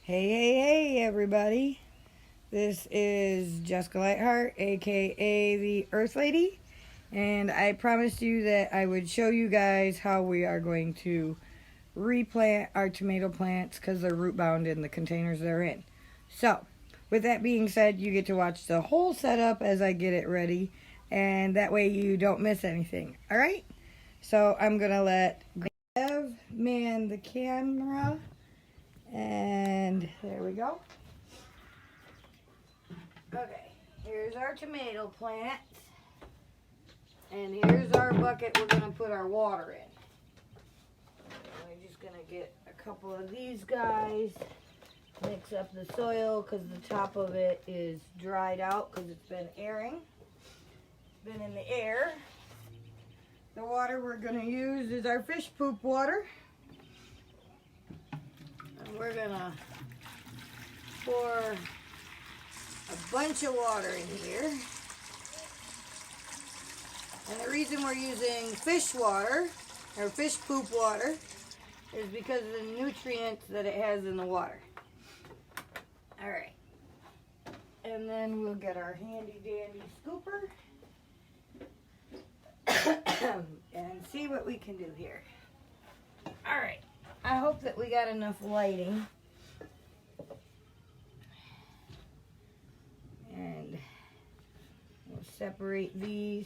Hey, everybody. This is Jessica Lightheart, aka the Earth Lady, and I promised you that I would show you guys how we are going to replant our tomato plants because they're root bound in the containers they're in. So, with that being said, you get to watch the whole setup as I get it ready, and that way you don't miss anything. Alright? So, I'm going to let Bev man the camera. And there we go. Okay, here's our tomato plants. And here's our bucket we're going to put our water in. We're just going to get a couple of these guys. Mix up the soil because the top of it is dried out because it's been airing. It's been in the air. The water we're going to use is our fish poop water. We're gonna pour a bunch of water in here. And the reason we're using fish water, or fish poop water, is because of the nutrients that it has in the water. Alright. And then we'll get our handy dandy scooper and see what we can do here. Alright. I hope that we got enough lighting. And we'll separate these.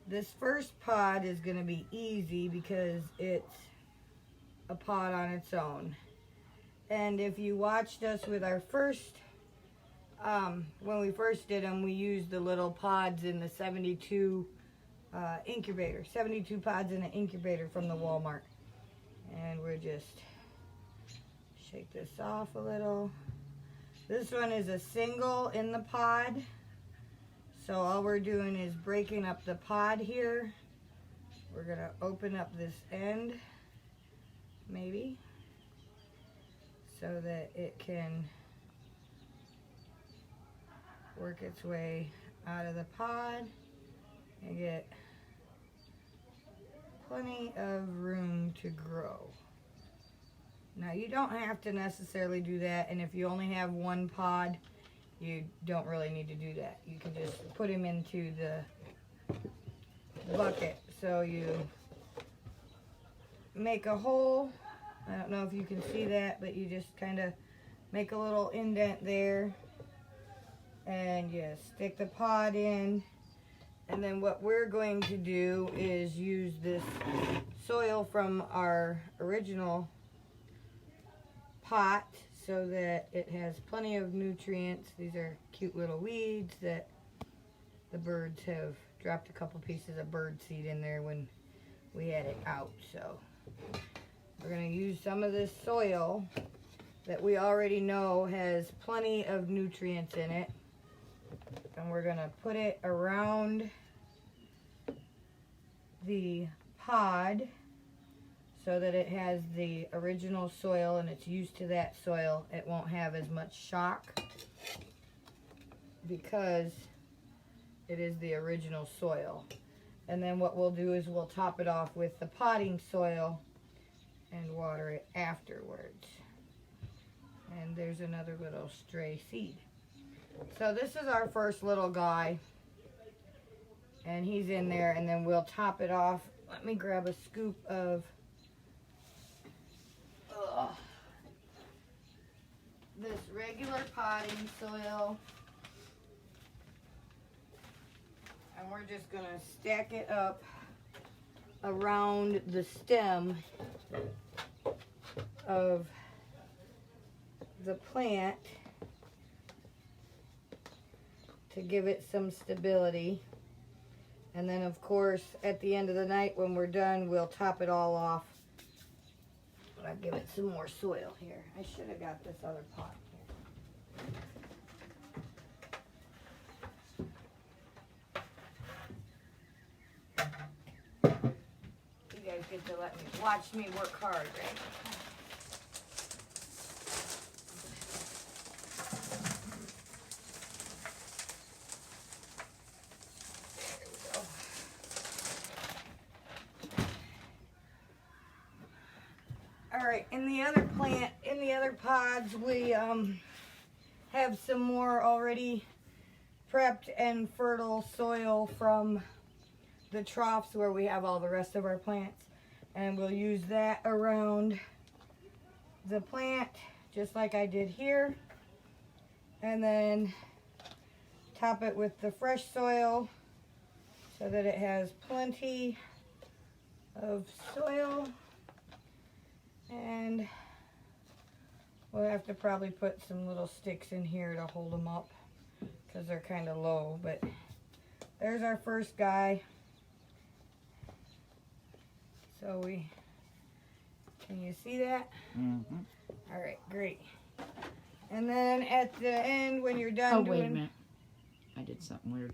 This first pod is going to be easy because it's a pod on its own. And if you watched us with our first, when we first did them, we used the little pods in the 72 incubator. 72 pods in an incubator from the Walmart. And we'll just shake this off a little. This one is a single in the pod. So all we're doing is breaking up the pod here. We're going to open up this end, maybe, so that it can work its way out of the pod and get plenty of room to grow. Now you don't have to necessarily do that, and if you only have one pod, you don't really need to do that. You can just put them into the bucket. So you make a hole. I don't know if you can see that, but you just kind of make a little indent there, and you stick the pod in. And then what we're going to do is use this soil from our original pot so that it has plenty of nutrients. These are cute little weeds that the birds have dropped a couple pieces of bird seed in there when we had it out. So we're going to use some of this soil that we already know has plenty of nutrients in it. And we're going to put it around the pod so that it has the original soil and it's used to that soil. It won't have as much shock because it is the original soil. And then what we'll do is we'll top it off with the potting soil and water it afterwards. And there's another little stray seed. So this is our first little guy, and he's in there, and then we'll top it off. Let me grab a scoop of this regular potting soil, and we're just going to stack it up around the stem of the plant to give it some stability. And then of course at the end of the night when we're done, we'll top it all off. I'll give it some more soil here. I should have got this other pot here. You guys get to let me watch me work hard, right? Alright, in the other plant, in the other pods, we have some more already prepped and fertile soil from the troughs where we have all the rest of our plants. And we'll use that around the plant, just like I did here. And then top it with the fresh soil so that it has plenty of soil. And we'll have to probably put some little sticks in here to hold them up because they're kind of low. But there's our first guy. So can you see that? Mm-hmm. All right, great. And then at the end, when you're done wait a minute. I did something weird.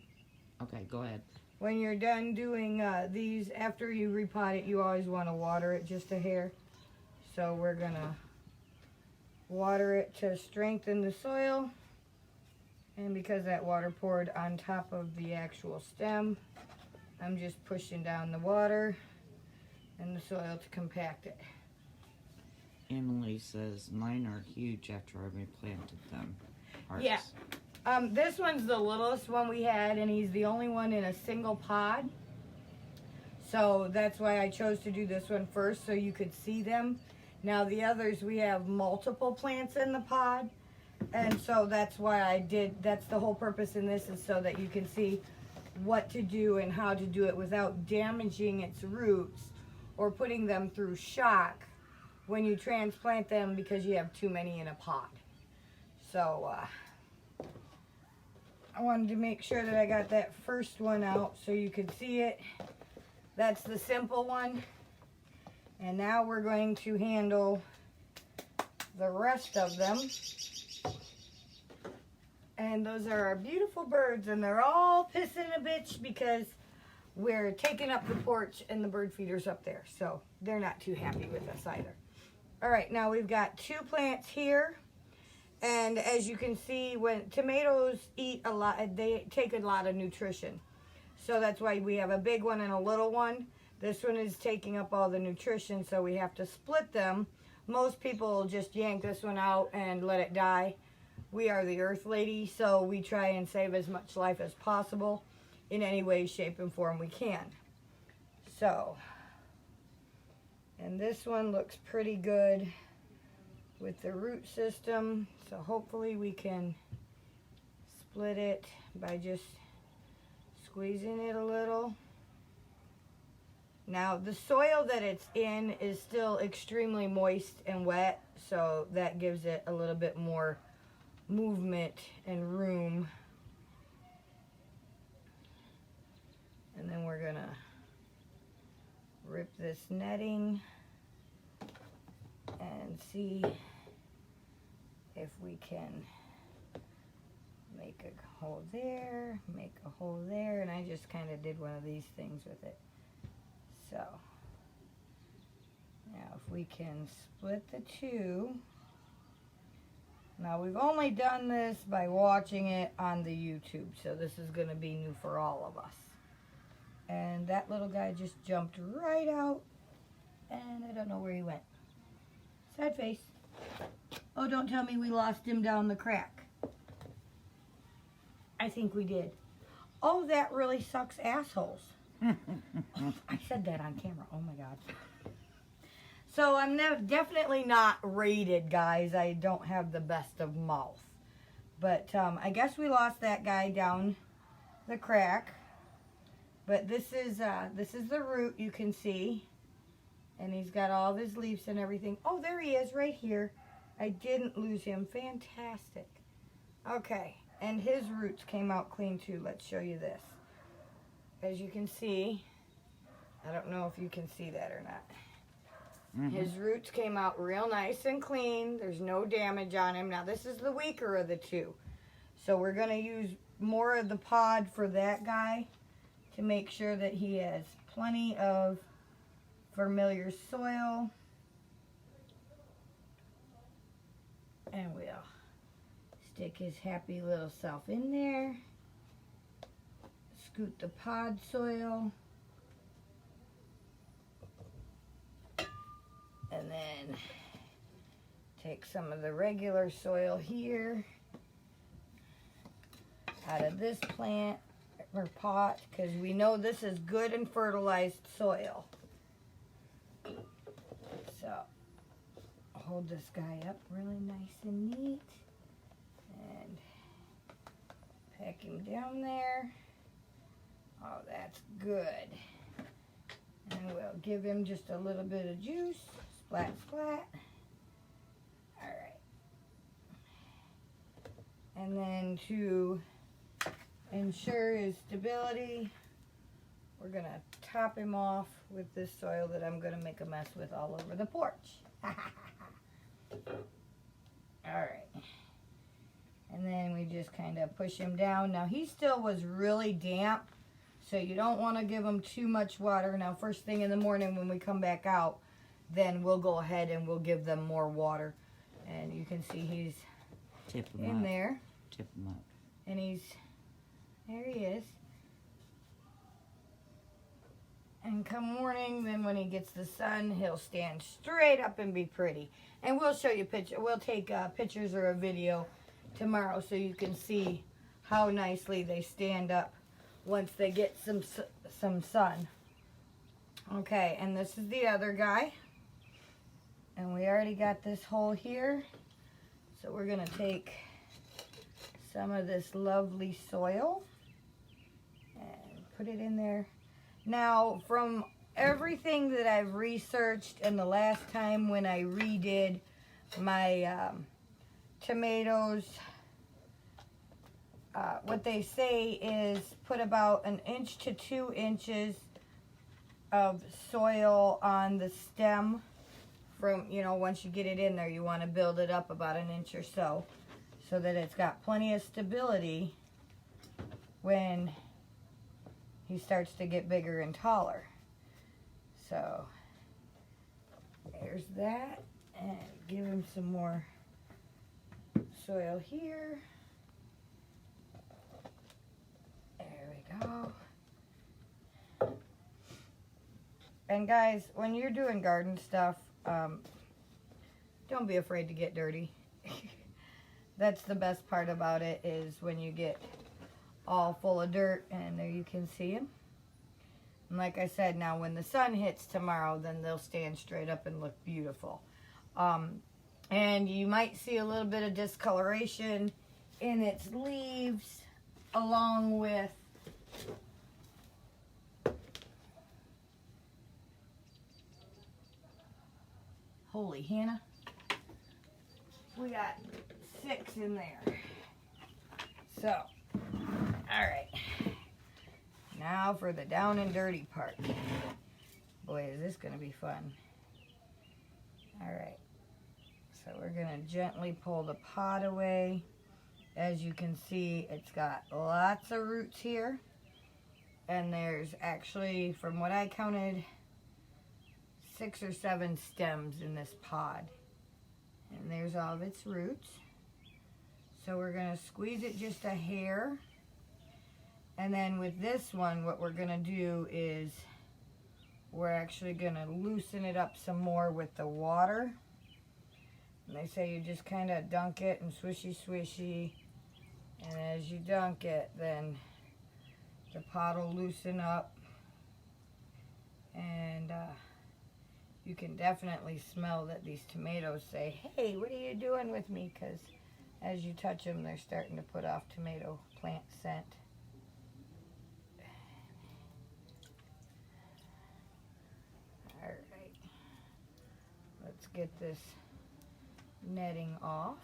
Okay, go ahead. When you're done doing these, after you repot it, you always want to water it just a hair. So we're gonna water it to strengthen the soil. And because that water poured on top of the actual stem, I'm just pushing down the water and the soil to compact it. Emily says mine are huge after I replanted them. Hearts. Yeah. This one's the littlest one we had, and he's the only one in a single pod. So that's why I chose to do this one first, so you could see them. Now the others, we have multiple plants in the pod, and so that's why that's the whole purpose in this, is so that you can see what to do and how to do it without damaging its roots or putting them through shock when you transplant them because you have too many in a pod. So I wanted to make sure that I got that first one out so you could see it. That's the simple one. And now we're going to handle the rest of them. And those are our beautiful birds, and they're all pissing a bitch because we're taking up the porch and the bird feeder's up there. So they're not too happy with us either. All right, now we've got 2 plants here. And as you can see, when tomatoes eat a lot, they take a lot of nutrition. So that's why we have a big one and a little one. This one is taking up all the nutrition, so we have to split them. Most people just yank this one out and let it die. We are the Earth Lady, so we try and save as much life as possible in any way, shape, and form we can. So, and this one looks pretty good with the root system, so hopefully we can split it by just squeezing it a little. Now the soil that it's in is still extremely moist and wet, so that gives it a little bit more movement and room. And then we're gonna rip this netting and see if we can make a hole there, make a hole there, and I just kind of did one of these things with it. So now if we can split the 2. Now we've only done this by watching it on the YouTube, so this is going to be new for all of us. And that little guy just jumped right out, and I don't know where he went. Sad face. Oh, don't tell me we lost him down the crack. I think we did. Oh, that really sucks, assholes. I said that on camera. Oh my God. So I'm definitely not rated, guys. I don't have the best of mouth. But I guess we lost that guy down the crack. But this is the root, you can see. And he's got all of his leaves and everything. Oh, there he is right here. I didn't lose him. Fantastic. Okay. And his roots came out clean too. Let's show you this. As you can see, I don't know if you can see that or not. Mm-hmm. His roots came out real nice and clean. There's no damage on him. Now this is the weaker of the 2. So we're going to use more of the pod for that guy to make sure that he has plenty of familiar soil. And we'll stick his happy little self in there. Scoot the pod soil. And then take some of the regular soil here out of this plant or pot, because we know this is good and fertilized soil. So hold this guy up really nice and neat and pack him down there. Oh, that's good. And we'll give him just a little bit of juice. Splat, splat. Alright. And then to ensure his stability, we're going to top him off with this soil that I'm going to make a mess with all over the porch. Alright. And then we just kind of push him down. Now he still was really damp, so you don't want to give him too much water. Now first thing in the morning when we come back out, then we'll go ahead and we'll give them more water. And you can see he's in there. Tip him up. And there he is. And come morning, then when he gets the sun, he'll stand straight up and be pretty. And we'll show you we'll take pictures or a video tomorrow so you can see how nicely they stand up once they get some sun. Okay, and this is the other guy. And we already got this hole here. So we're going to take some of this lovely soil and put it in there. Now, from everything that I've researched and the last time when I redid my tomatoes, what they say is put about 1 inch to 2 inches of soil on the stem. From, once you get it in there, you want to build it up about 1 inch or so that it's got plenty of stability when he starts to get bigger and taller. So there's that, and give him some more soil here. There we go. And guys, when you're doing garden stuff, don't be afraid to get dirty. That's the best part about it, is when you get all full of dirt, and there you can see them. And like I said, now when the sun hits tomorrow, then they'll stand straight up and look beautiful. And you might see a little bit of discoloration in its leaves, along with holy Hannah, we got 6 in there. So, alright, now for the down and dirty part. Boy, is this going to be fun. Alright, so we're going to gently pull the pot away. As you can see, it's got lots of roots here. And there's actually, from what I counted, 6 or 7 stems in this pod. And there's all of its roots. So we're going to squeeze it just a hair. And then with this one, what we're going to do is we're actually going to loosen it up some more with the water. And they say you just kind of dunk it and swishy swishy. And as you dunk it, then the pot will loosen up. And you can definitely smell that these tomatoes say, hey, what are you doing with me? Because as you touch them, they're starting to put off tomato plant scent. Alright, let's get this netting off.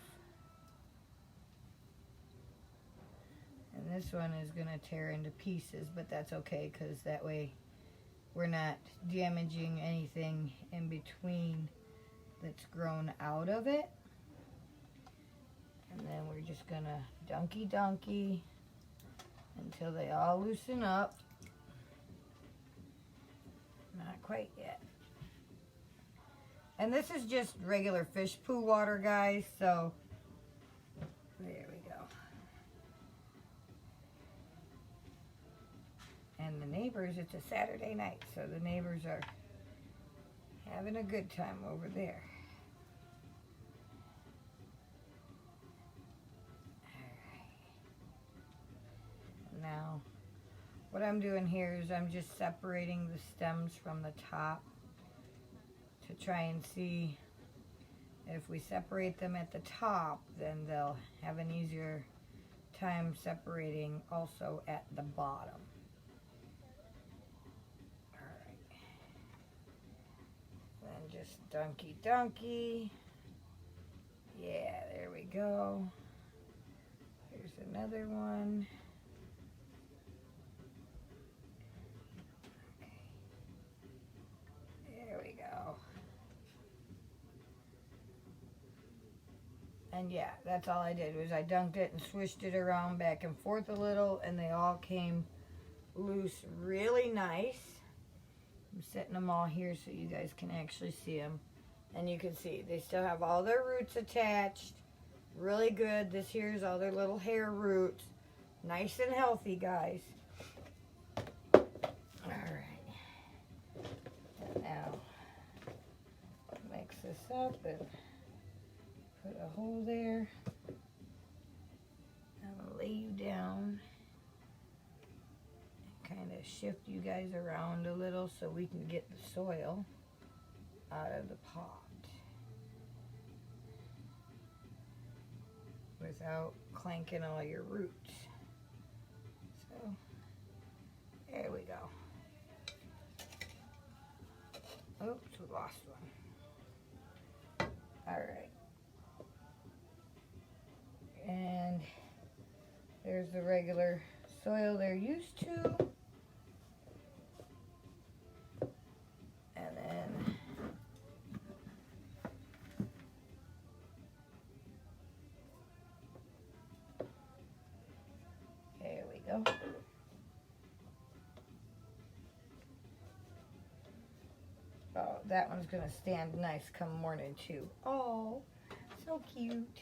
And this one is going to tear into pieces, but that's okay, because that way we're not damaging anything in between that's grown out of it. And then we're just going to donkey until they all loosen up. Not quite yet. And this is just regular fish poo water, guys, so there we go. And the neighbors, it's a Saturday night, so the neighbors are having a good time over there. I'm doing here is I'm just separating the stems from the top to try and see if we separate them at the top, then they'll have an easier time separating also at the bottom. Alright. Then just donkey. Yeah, there we go. Here's another one. There we go. And yeah, that's all I did was I dunked it and swished it around back and forth a little, and they all came loose really nice. I'm setting them all here so you guys can actually see them. And you can see they still have all their roots attached. Really good. This here is all their little hair roots. Nice and healthy, guys. Alright. Now, mix this up and put a hole there. I'm going to lay you down and kind of shift you guys around a little so we can get the soil out of the pot without clanking all your roots. So, there we go. Oops, we lost one. Alright. And there's the regular soil they're used to. And then there we go. Oh, that one's gonna stand nice come morning too. Oh, so cute.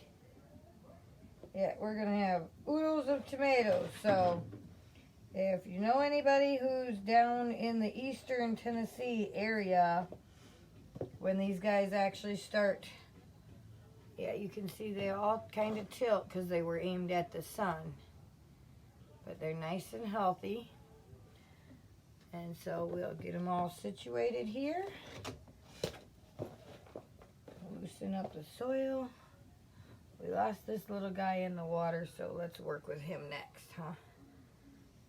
Yeah, we're gonna have oodles of tomatoes. So if you know anybody who's down in the eastern Tennessee area, when these guys actually start, yeah, you can see they all kind of tilt because they were aimed at the sun. But they're nice and healthy. And so we'll get them all situated here. Loosen up the soil. We lost this little guy in the water, so let's work with him next, huh?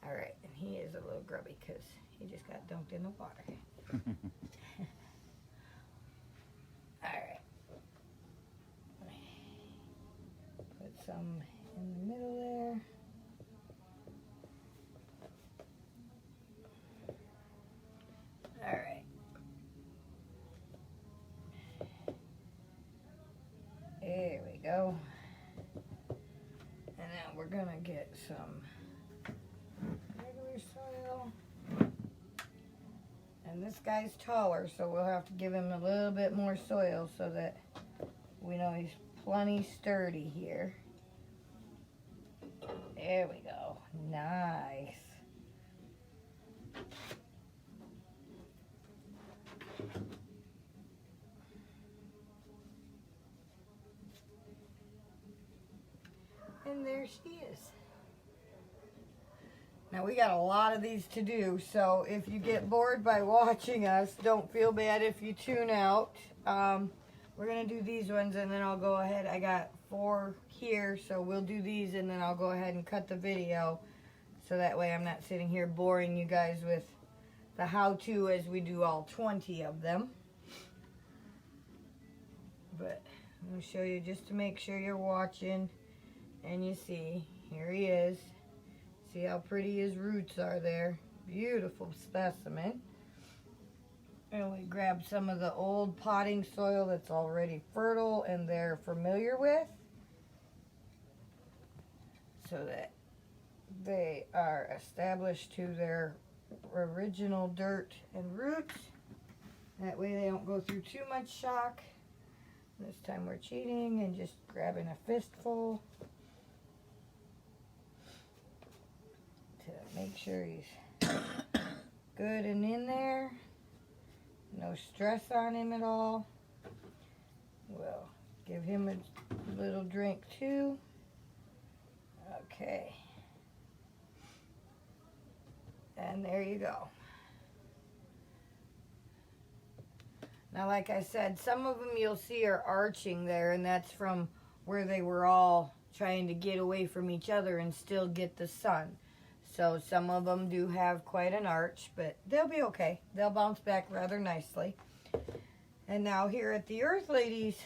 Alright, and he is a little grubby because he just got dunked in the water. Alright. Put some in the middle there. Alright. There we go. And now we're gonna get some regular soil. And this guy's taller, so we'll have to give him a little bit more soil so that we know he's plenty sturdy here. There we go. Nice. And there she is. Now we got a lot of these to do, so if you get bored by watching us, don't feel bad if you tune out. We're going to do these ones and then I'll go ahead. I got 4 here, so we'll do these and then I'll go ahead and cut the video. So that way I'm not sitting here boring you guys with the how-to as we do all 20 of them. But I'm going to show you just to make sure you're watching. And you see, here he is. See how pretty his roots are there. Beautiful specimen. And we grab some of the old potting soil that's already fertile and they're familiar with, so that they are established to their original dirt and roots. That way they don't go through too much shock. This time we're cheating and just grabbing a fistful to make sure he's good and in there. No stress on him at all. We'll give him a little drink too. Okay. And there you go. Now, like I said, some of them you'll see are arching there, and that's from where they were all trying to get away from each other and still get the sun. So some of them do have quite an arch, but they'll be okay. They'll bounce back rather nicely. And now here at the Earth Ladies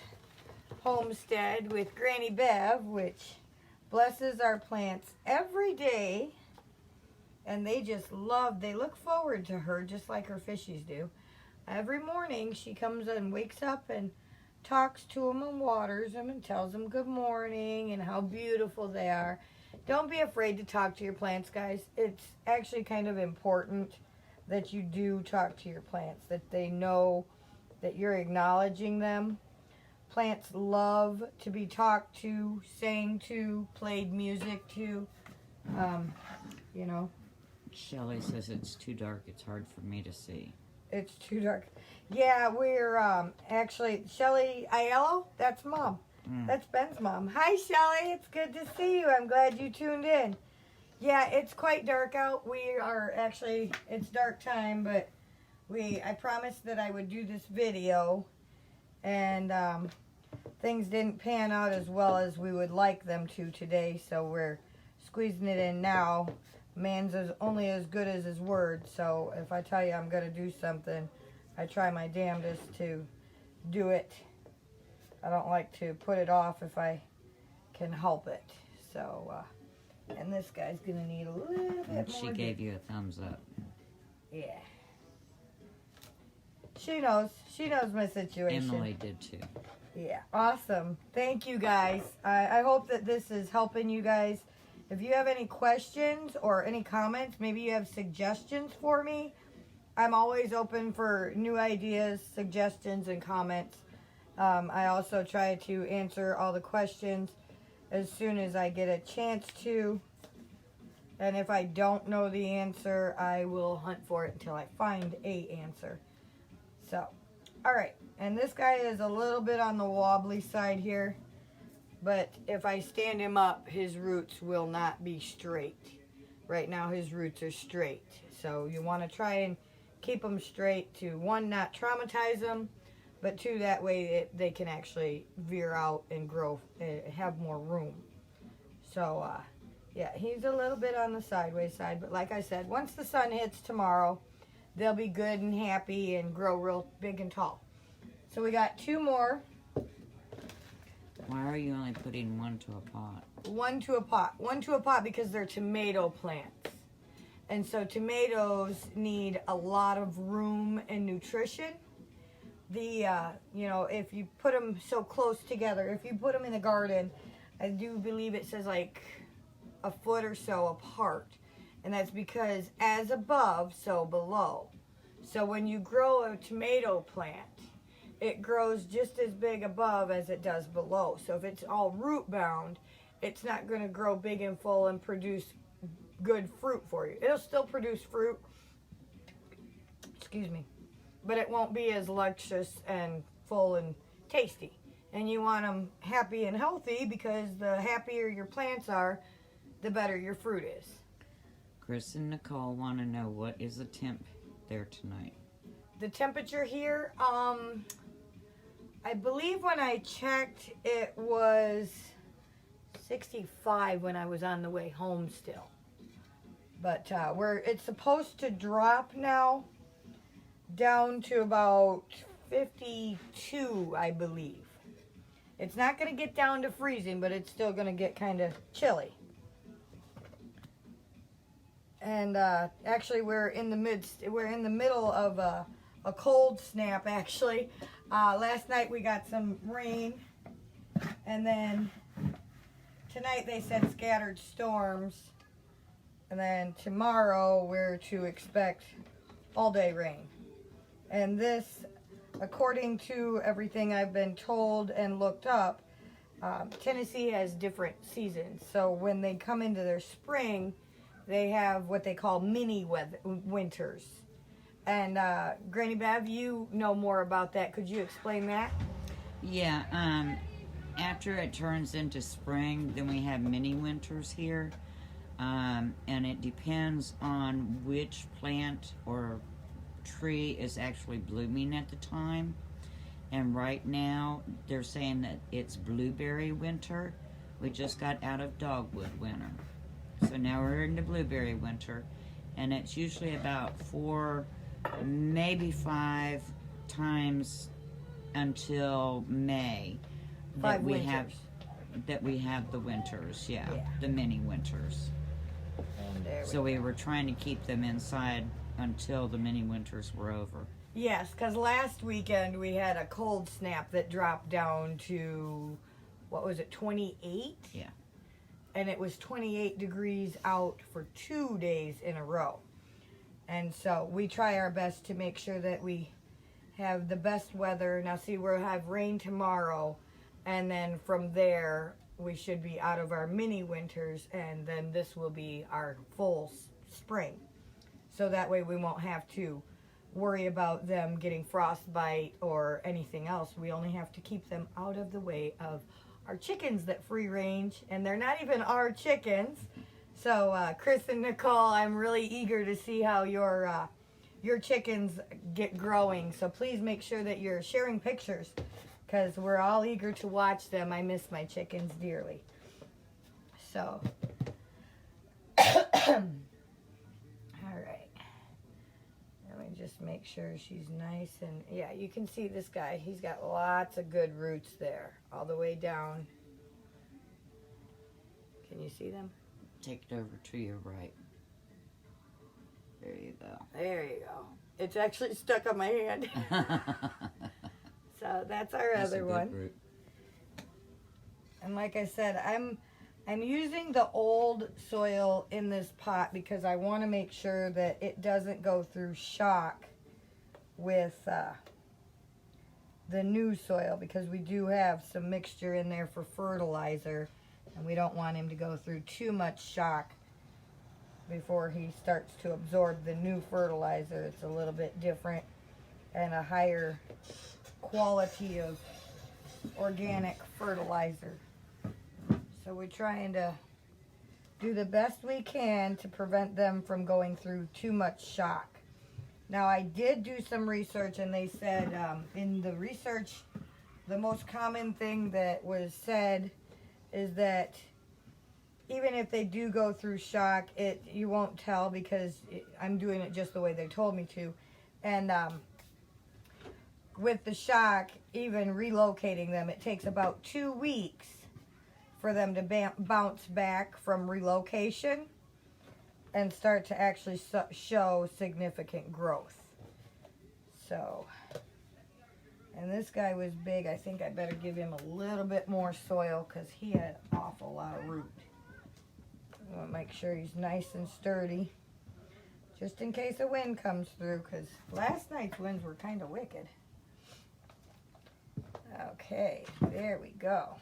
homestead with Granny Bev, which blesses our plants every day, and they look forward to her just like her fishies do. Every morning she comes and wakes up and talks to them and waters them and tells them good morning and how beautiful they are. Don't be afraid to talk to your plants, guys. It's actually kind of important that you do talk to your plants, that they know that you're acknowledging them. Plants love to be talked to, sang to, played music to, you know. Shelly says it's too dark. It's hard for me to see. It's too dark. Yeah, we're actually, Shelly Aiello, that's Mom. That's Ben's mom. Hi, Shelly. It's good to see you. I'm glad you tuned in. Yeah, it's quite dark out. We are actually, it's dark time, but I promised that I would do this video, and things didn't pan out as well as we would like them to today, so we're squeezing it in now. Man's only as good as his word, so if I tell you I'm going to do something, I try my damnedest to do it. I don't like to put it off if I can help it. So, and this guy's going to need a little bit more. She gave you a thumbs up. Yeah. She knows. She knows my situation. Emily did too. Yeah. Awesome. Thank you, guys. I hope that this is helping you guys. If you have any questions or any comments, maybe you have suggestions for me, I'm always open for new ideas, suggestions, and comments. I also try to answer all the questions as soon as I get a chance to. And if I don't know the answer, I will hunt for it until I find a answer. So, alright. And this guy is a little bit on the wobbly side here. But if I stand him up, his roots will not be straight. Right now his roots are straight. So you want to try and keep them straight to, one, not traumatize them, but two, that way they can actually veer out and grow, have more room. So, yeah, he's a little bit on the sideways side. But like I said, once the sun hits tomorrow, they'll be good and happy and grow real big and tall. So we got two more. Why are you only putting one to a pot? One to a pot. One to a pot because they're tomato plants. And so tomatoes need a lot of room and nutrition. You know, if you put them so close together, if you put them in a garden, I do believe it says like a foot or so apart. And that's because as above, so below. So when you grow a tomato plant, it grows just as big above as it does below. So if it's all root bound, it's not going to grow big and full and produce good fruit for you. It'll still produce fruit, excuse me, but it won't be as luscious and full and tasty. And you want them happy and healthy because the happier your plants are, the better your fruit is. Chris and Nicole want to know, what is the temp there tonight? The temperature here, I believe when I checked, it was 65 when I was on the way home still. But it's supposed to drop now down to about 52, I believe. It's not going to get down to freezing, but it's still going to get kind of chilly. And actually, we're in the middle of a cold snap, actually. Last night we got some rain, and then tonight they said scattered storms, and then tomorrow we're to expect all-day rain. And this, according to everything I've been told and looked up, Tennessee has different seasons. So when they come into their spring, they have what they call mini winters. And Granny Bev, you know more about that. Could you explain that? Yeah, after it turns into spring, then we have mini winters here. And it depends on which plant or tree is actually blooming at the time. And right now, they're saying that it's blueberry winter. We just got out of dogwood winter. So now we're in the blueberry winter. And it's usually about 4, maybe 5 times until May that 5 we winters. have the winters. Yeah. Yeah. The mini winters. And there So we were trying to keep them inside until the mini winters were over. Yes, because last weekend we had a cold snap that dropped down to, what was it, 28? Yeah. And it was 28 degrees out for 2 days in a row. And so we try our best to make sure that we have the best weather. Now see, we'll have rain tomorrow, and then from there we should be out of our mini winters, and then this will be our full spring. So that way we won't have to worry about them getting frostbite or anything else. We only have to keep them out of the way of our chickens that free range, and they're not even our chickens. So Chris and Nicole, I'm really eager to see how your chickens get growing. So please make sure that you're sharing pictures, because we're all eager to watch them. I miss my chickens dearly. So, all right. Let me just make sure she's nice. And yeah, you can see this guy. He's got lots of good roots there, all the way down. Can you see them? Take it over to your right. There you go. There you go. It's actually stuck on my hand. So that's our That's a other good one. root. And like I said, I'm using the old soil in this pot because I want to make sure that it doesn't go through shock with the new soil, because we do have some mixture in there for fertilizer, and we don't want him to go through too much shock before he starts to absorb the new fertilizer. It's a little bit different and a higher quality of organic fertilizer. So we're trying to do the best we can to prevent them from going through too much shock. Now I did do some research, and they said in the research the most common thing that was said is that even if they do go through shock, you won't tell, because I'm doing it just the way they told me to. And with the shock, even relocating them, it takes about 2 weeks for them to bounce back from relocation and start to actually show significant growth. So, and this guy was big. I think I better give him a little bit more soil because he had an awful lot of root. I want to make sure he's nice and sturdy, just in case a wind comes through, because last night's winds were kind of wicked. Okay, there we go.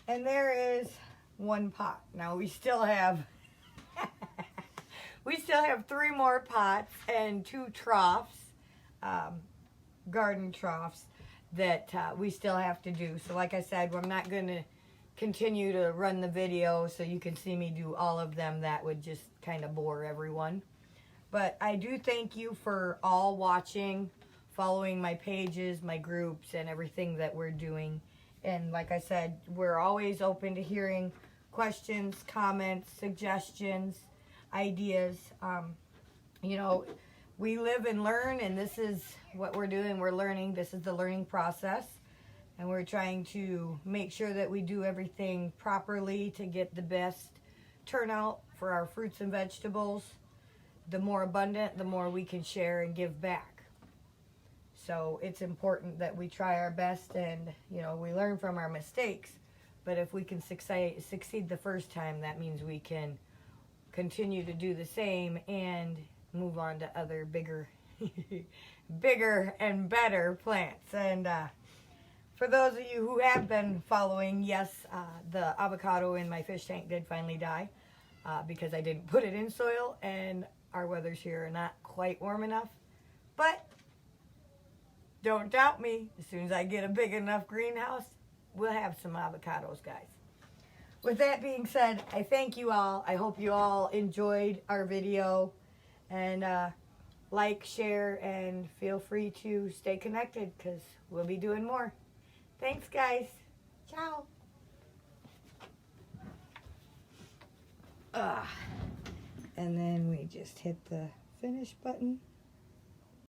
And there is one pot. Now we still have we still have 3 more pots and 2 troughs, garden troughs, that we still have to do. So like I said, I'm not going to continue to run the video so you can see me do all of them. That would just kind of bore everyone. But I do thank you for all watching, following my pages, my groups, and everything that we're doing. And like I said, we're always open to hearing questions, comments, suggestions, ideas. You know, we live and learn, and this is what we're doing. We're learning. This is the learning process. And we're trying to make sure that we do everything properly to get the best turnout for our fruits and vegetables. The more abundant, the more we can share and give back. So it's important that we try our best, and, you know, we learn from our mistakes. But if we can succeed the first time, that means we can continue to do the same and move on to other bigger and better plants. And for those of you who have been following, yes, the avocado in my fish tank did finally die because I didn't put it in soil, and our weathers here are not quite warm enough. But don't doubt me, as soon as I get a big enough greenhouse, we'll have some avocados, guys. with that being said, I thank you all. I hope you all enjoyed our video. And like, share, and feel free to stay connected because we'll be doing more. Thanks, guys. Ciao. And then we just hit the finish button.